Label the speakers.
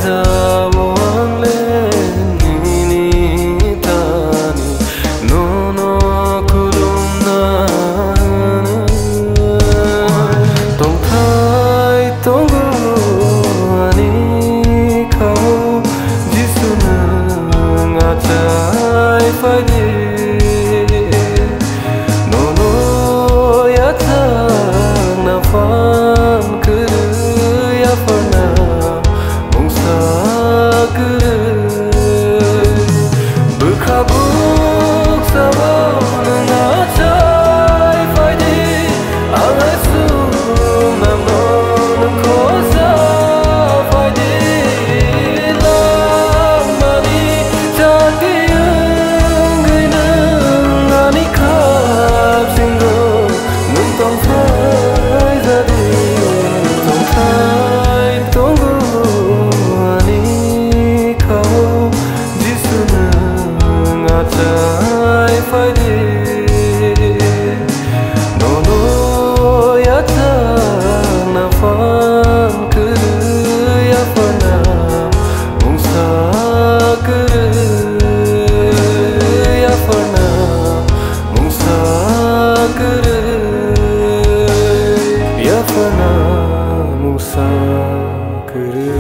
Speaker 1: giờ buông lên ni tani no no kulumna tong thai tong ani khau jisuna ngatai phai đi no no ya thang na fan kuru ya fana mungsa kuru berkabuk sama ngatai phai đi angai su nam no nam khosa phai đi lam mani jati ngai nang ani khap singo nun tong phai ra đi tong thai tong gu ani khau jisuna ngatai phai đi no no ya thang na fan kuru ya fana mungsa kuru ya fana mungsa kuru ya fana mungsa kuru